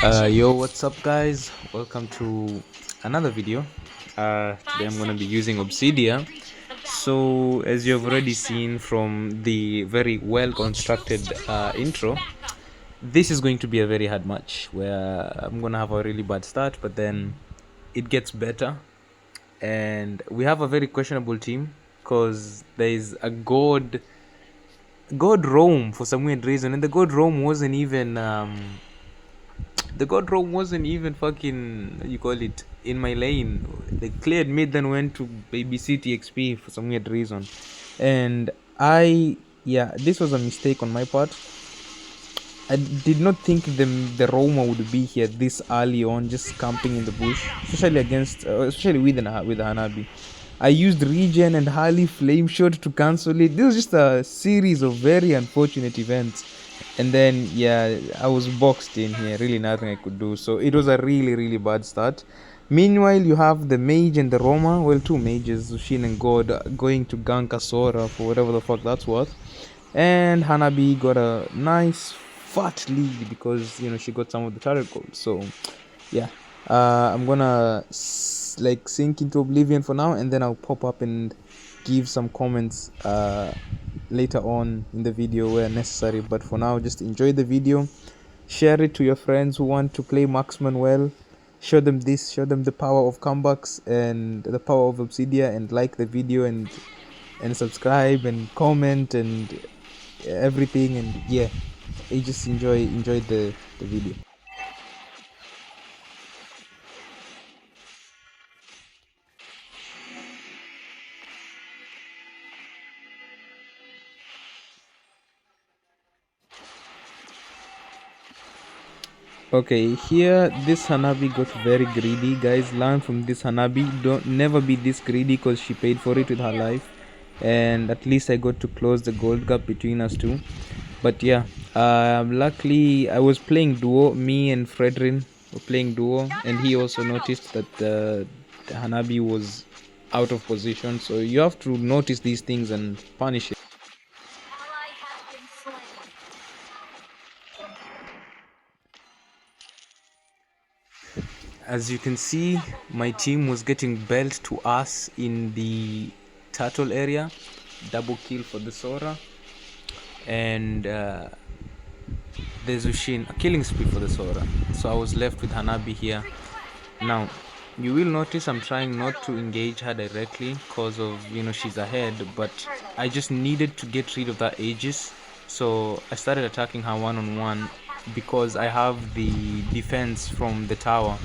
Yo, what's up, guys? Welcome to another video. Today I'm gonna be using Obsidia. So, as you've already seen from the very well constructed intro, this is going to be a very hard match where I'm gonna have a really bad start, but then it gets better. And we have a very questionable team because there is a God Rome for some weird reason, and the God Rome wasn't even the God Rome wasn't even fucking, you call it, in my lane. They cleared mid, then went to BBC TXP for some weird reason. And yeah, this was a mistake on my part. I did not think the Roma would be here this early on, just camping in the bush, especially especially with Hanabi. I used regen and Harley flame shot to cancel it. This was just a series of very unfortunate events, and then yeah, I was boxed in here. Really, nothing I could do. So it was a really bad start. Meanwhile, you have the mage and the Roma. Well, two mages, Zushin and God, going to gank Asora for whatever the fuck that's worth. And Hanabi got a nice fat lead because she got some of the turret gold. So yeah, I'm gonna like sink into oblivion for now, and then I'll pop up and give some comments later on in the video where necessary. But for now, just enjoy the video, share it to your friends who want to play marksman well. Show them the power of comebacks and the power of Obsidia, and like the video and subscribe and comment and everything. And yeah, you just enjoy the video. Okay, here this Hanabi got very greedy. Guys, learn from this Hanabi. Don't never be this greedy because she paid for it with her life. And at least I got to close the gold gap between us two. But yeah, luckily I was playing duo. Me and Fredrin were playing duo, and he also noticed that the Hanabi was out of position. So you have to notice these things and punish it. As you can see, my team was getting belt to us in the turtle area. Double kill for the Sora, and the Zushin, a killing spree for the Sora. So I was left with Hanabi here. Now you will notice I'm trying not to engage her directly because of she's ahead, but I just needed to get rid of that Aegis. So I started attacking her one-on-one because I have the defense from the tower.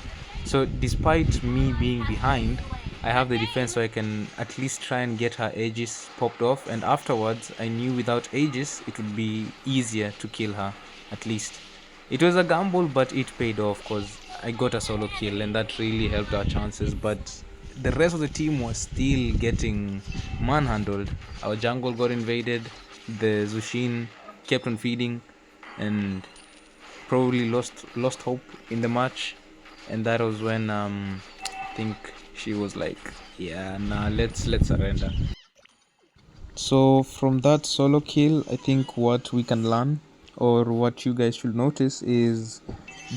So despite me being behind, I have the defense, so I can at least try and get her Aegis popped off, and afterwards I knew without Aegis it would be easier to kill her. At least it was a gamble, but it paid off because I got a solo kill, and that really helped our chances. But the rest of the team was still getting manhandled. Our jungle got invaded, the Zushin kept on feeding, and probably lost hope in the match. And that was when I think she was like, yeah, nah, let's surrender. So from that solo kill, I think what we can learn, or what you guys should notice, is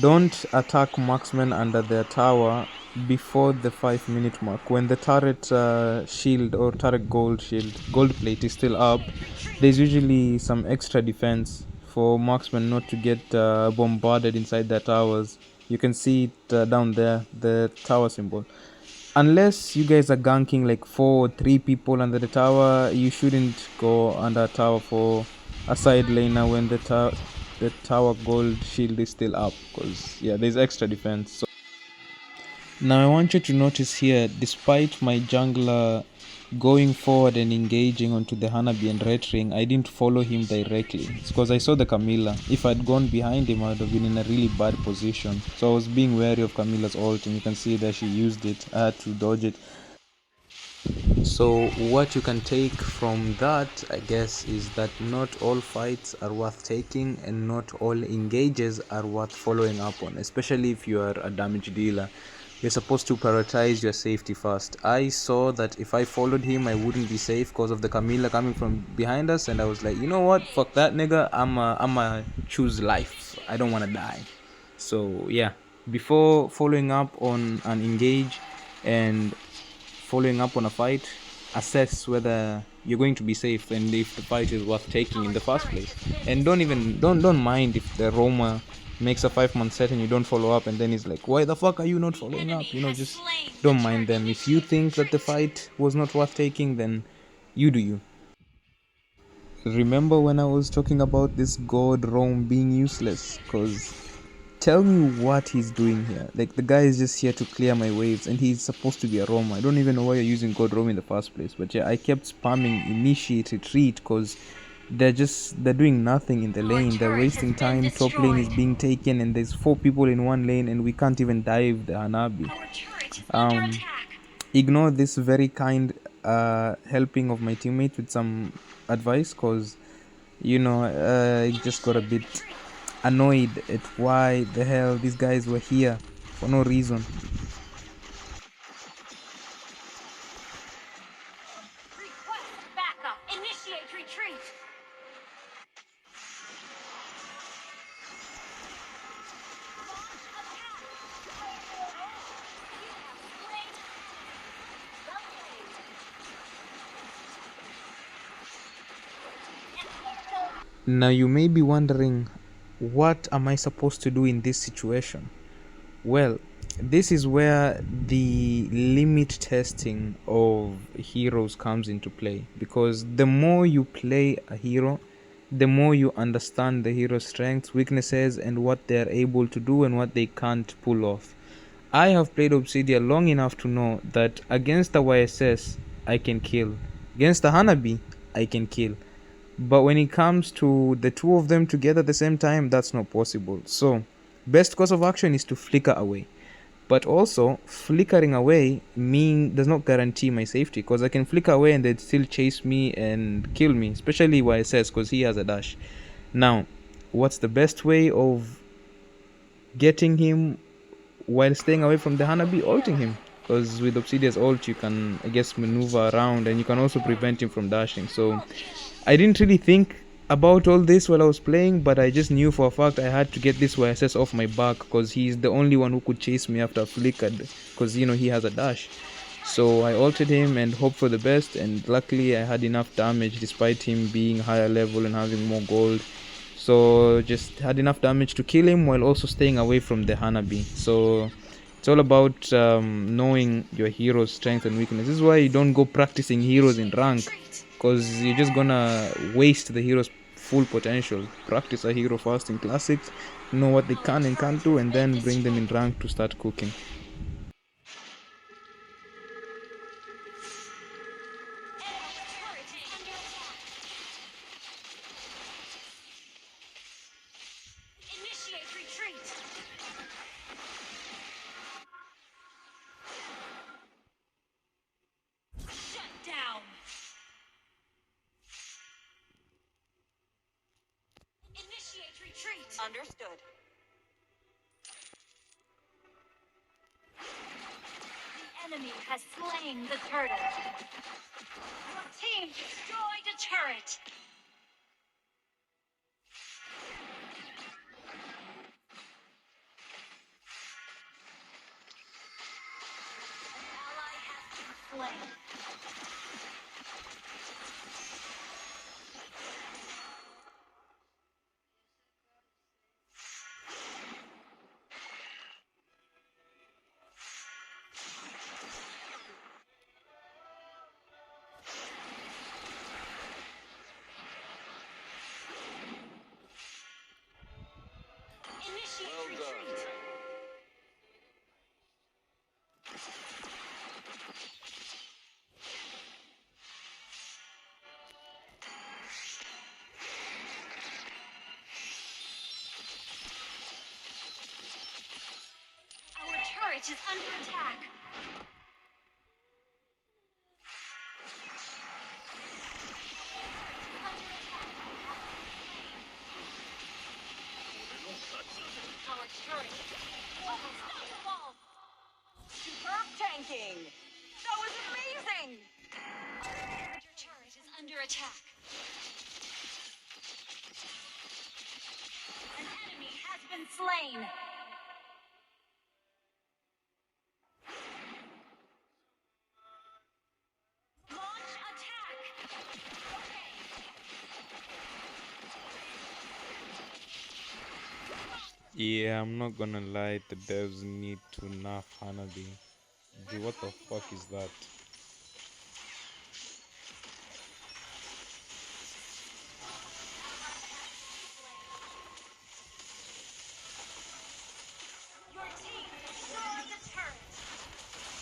don't attack marksmen under their tower before the 5-minute mark. When the turret shield or turret gold plate is still up, there's usually some extra defense for marksmen not to get bombarded inside their towers. You can see it down there, the tower symbol. Unless you guys are ganking like 4 or 3 people under the tower, you shouldn't go under a tower for a side laner when the tower gold shield is still up, because yeah, there's extra defense. So now I want you to notice here, despite my jungler going forward and engaging onto the Hanabi and Red Ring, I didn't follow him directly. It's because I saw the Camilla. If I'd gone behind him, I would have been in a really bad position. So I was being wary of Camilla's ult, and you can see that she used it. I had to dodge it. So what you can take from that, I guess, is that not all fights are worth taking, and not all engages are worth following up on, especially if you are a damage dealer. You're supposed to prioritize your safety first. I saw that if I followed him, I wouldn't be safe because of the Camilla coming from behind us, and I was like, you know what, fuck that nigga, I'ma choose life. I don't want to die. So yeah, before following up on an engage and following up on a fight, assess whether you're going to be safe and if the fight is worth taking in the first place. And don't mind if the Roma makes a 5 month set and you don't follow up, and then he's like, why the fuck are you not following up? Just don't mind them. If you think that the fight was not worth taking, then you do you. Remember when I was talking about this god Rome being useless? Because tell me what he's doing here. Like, the guy is just here to clear my waves, and he's supposed to be a Roma. I don't even know why you're using god Rome in the first place. But yeah, I kept spamming initiate retreat because they're doing nothing in the lane. They're wasting time. Top lane is being taken, and there's 4 people in one lane, and we can't even dive the Hanabi. Ignore this very kind helping of my teammate with some advice, because I just got a bit annoyed at why the hell these guys were here for no reason. Now you may be wondering, what am I supposed to do in this situation? Well, this is where the limit testing of heroes comes into play, because the more you play a hero, the more you understand the hero's strengths, weaknesses, and what they're able to do and what they can't pull off. I have played Obsidia long enough to know that against the YSS, I can kill. Against the Hanabi, I can kill. But when it comes to the two of them together at the same time, that's not possible. So, best course of action is to flicker away. But also, flickering away does not guarantee my safety, because I can flicker away and they'd still chase me and kill me, especially YSS, because he has a dash. Now, what's the best way of getting him while staying away from the Hanabi? Ulting him, because with Obsidia's ult you can, I guess, maneuver around, and you can also prevent him from dashing. So I didn't really think about all this while I was playing, but I just knew for a fact I had to get this YSS off my back, because he's the only one who could chase me after I flickered, because he has a dash. So I ulted him and hoped for the best, and luckily I had enough damage despite him being higher level and having more gold. So just had enough damage to kill him while also staying away from the Hanabi. So it's all about knowing your hero's strength and weakness. This is why you don't go practicing heroes in rank, because you're just gonna waste the hero's full potential. Practice a hero first in classics, know what they can and can't do, and then bring them in rank to start cooking. Understood. The enemy has slain the turtle. Your team destroyed a turret. An ally has been slain. Initiate retreat. Our turret is under attack. Our turret is unstoppable. Superb tanking. That was amazing. Your turret is under attack. An enemy has been slain. Yeah, I'm not gonna lie, the devs need to nerf Hanabi. Dude, what the fuck is that? Your team destroyed the turret.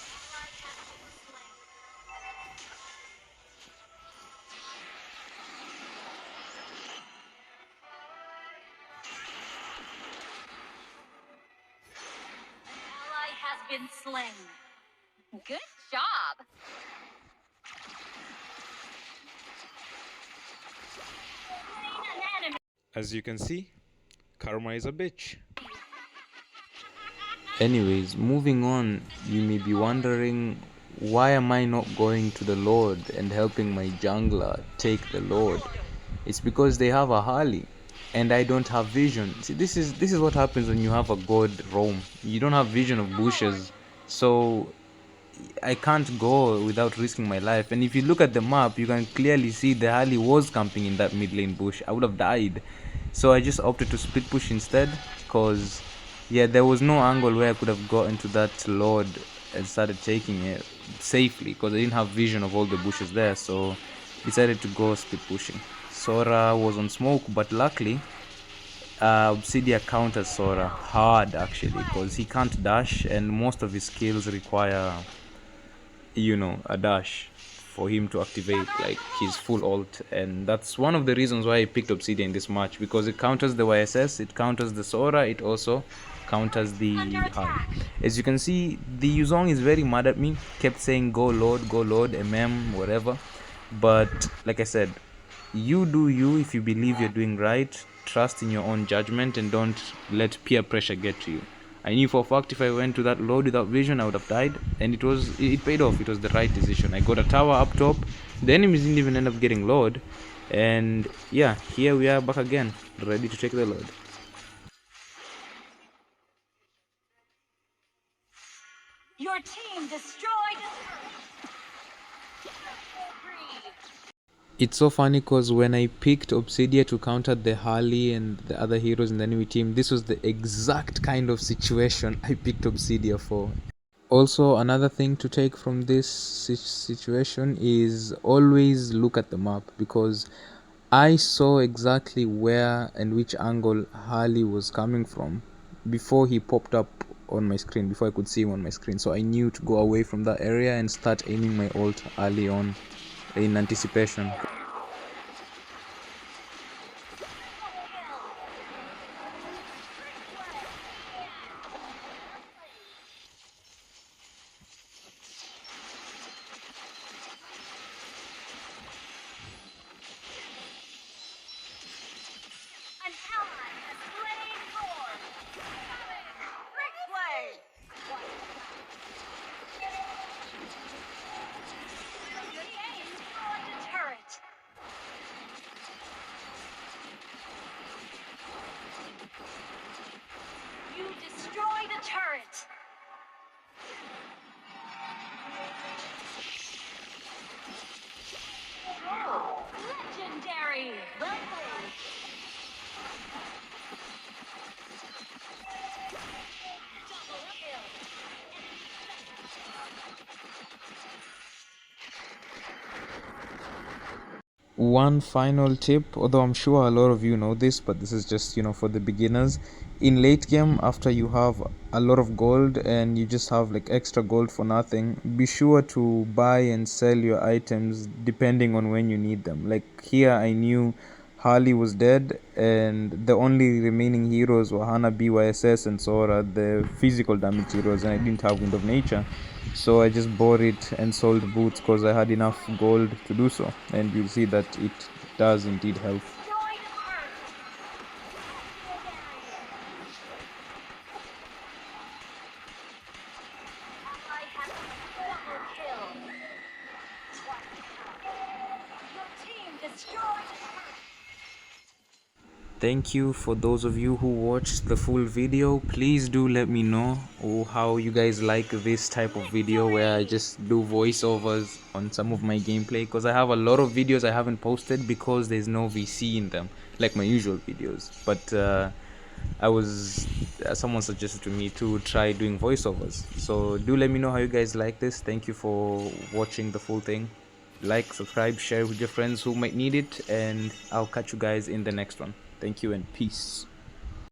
Ally has been slain. An ally has been slain. Good job. Slain an enemy. As you can see, karma is a bitch. Anyways, moving on, you may be wondering, why am I not going to the Lord and helping my jungler take the Lord? It's because they have a Harley and I don't have vision. See, this is what happens when you have a god roam. You don't have vision of bushes, so I can't go without risking my life. And if you look at the map, you can clearly see the Harley was camping in that mid lane bush. I would have died. So I just opted to split push instead, because yeah, there was no angle where I could have gotten to that Lord and started taking it safely, because I didn't have vision of all the bushes there. So decided to go split pushing. Sora was on smoke, but luckily Obsidia counters Sora hard actually, because he can't dash and most of his skills require, you know, a dash for him to activate like his full ult. And that's one of the reasons why I picked Obsidia in this match, because it counters the YSS, it counters the Sora, it also counters the Harley. As you can see, the Yuzong is very mad at me, kept saying go Lord, MM, whatever. But like I said, you do you. If you believe you're doing right, trust in your own judgment and don't let peer pressure get to you. I knew for a fact if I went to that load without vision I would have died, and it paid off. It was the right decision. I got a tower up top, the enemies didn't even end up getting load, and yeah, here we are back again, ready to take the load. Your team destroyed a turret. It's so funny because when I picked Obsidia to counter the Harley and the other heroes in the enemy team, this was the exact kind of situation I picked Obsidia for. Also, another thing to take from this situation is always look at the map, because I saw exactly where and which angle Harley was coming from before he popped up on my screen, before I could see him on my screen. So I knew to go away from that area and start aiming my ult early on in anticipation. An ally has slain Lord. Replay. Your team destroyed a turret. You destroyed a turret. Legendary. Well played. Double kill. One final tip, although I'm sure a lot of you know this, but this is just, you know, for the beginners. In late game, after you have a lot of gold and you just have like extra gold for nothing, be sure to buy and sell your items depending on when you need them. Like here, I knew Harley was dead and the only remaining heroes were Hana, BYSS and Sora, the physical damage heroes, and I didn't have Wind of Nature. So I just bought it and sold boots because I had enough gold to do so, and you'll see that it does indeed help. Destroyed a turret. Ally has double kill. Your team destroyed a turret. Thank you for those of you who watched the full video. Please do let me know how you guys like this type of video where I just do voiceovers on some of my gameplay, because I have a lot of videos I haven't posted because there's no VC in them like my usual videos. But I was someone suggested to me to try doing voiceovers. So do let me know how you guys like this. Thank you for watching the full thing. Like, subscribe, share with your friends who might need it, and I'll catch you guys in the next one. Thank you and peace.